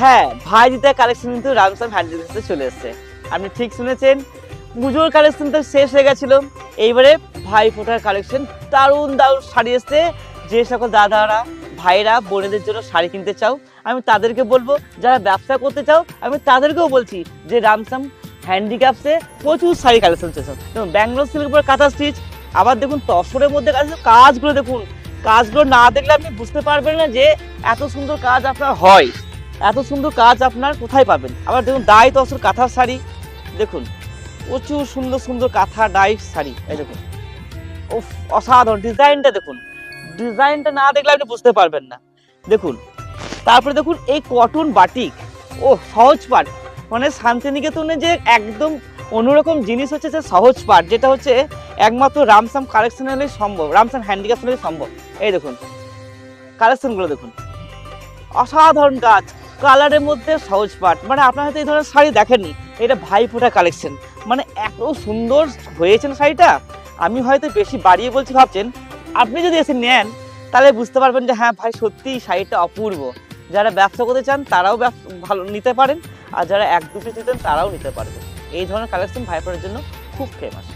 হ্যাঁ, ভাইজিতা কালেকশন কিন্তু রামসাম হ্যান্ডলুমসে চলে এসেছে। আপনি ঠিক শুনেছেন, পুজোর কালেকশন তো শেষ হয়ে গেছিল। এইবারে ভাই ফোটার কালেকশন দারুণ দারুণ শাড়ি এসছে। যে সকল দাদারা ভাইরা বোনেদের জন্য শাড়ি কিনতে চাও, আমি তাদেরকে বলবো, যারা ব্যবসা করতে চাও আমি তাদেরকেও বলছি যে রামসাম হ্যান্ডিক্রাফটসে প্রচুর শাড়ি কালেকশন চলছে। যেমন ব্যাঙ্গালোর সিল্কের উপর কাঁথা স্টিচ, আবার দেখুন তসরের মধ্যে কাজগুলো দেখুন। কাজগুলো না দেখলে আপনি বুঝতে পারবেন না যে এত সুন্দর কাজ আপনার হয়, এত সুন্দর কাজ আপনার কোথায় পাবেন। আবার দেখুন ডাই তসর কাঁথার শাড়ি দেখুন, প্রচুর সুন্দর সুন্দর কাঁথা ডাই শাড়ি। এই দেখুন, ও অসাধারণ ডিজাইনটা দেখুন, ডিজাইনটা না দেখলে আপনি বুঝতে পারবেন না। দেখুন, তারপরে দেখুন এই কটন বাটিক, ও সহজ পাট, মানে শান্তিনিকেতনে যে একদম অন্যরকম জিনিস হচ্ছে যে সহজ পাট, যেটা হচ্ছে একমাত্র রামসাম কালেকশনালে সম্ভব, রামসাম হ্যান্ডিক্রাফটে সম্ভব। এই দেখুন কালেকশনগুলো দেখুন, অসাধারণ কাজ, কালারের মধ্যে সহজ পাট, মানে আপনার হয়তো এই ধরনের শাড়ি দেখেননি। এটা ভাইফোঁটা কালেকশন, মানে এত সুন্দর হয়েছে না শাড়িটা। আমি হয়তো বেশি বাড়িয়ে বলছি ভাবছেন, আপনি যদি এসে নেন তাহলে বুঝতে পারবেন যে হ্যাঁ ভাই সত্যিই শাড়িটা অপূর্ব। যারা ব্যবসা করতে চান তারাও ভালো নিতে পারেন, আর যারা এক দু পিস নিতেন তারাও নিতে পারবেন। এই ধরনের কালেকশন ভাইফোঁটার জন্য খুব ফেমাস।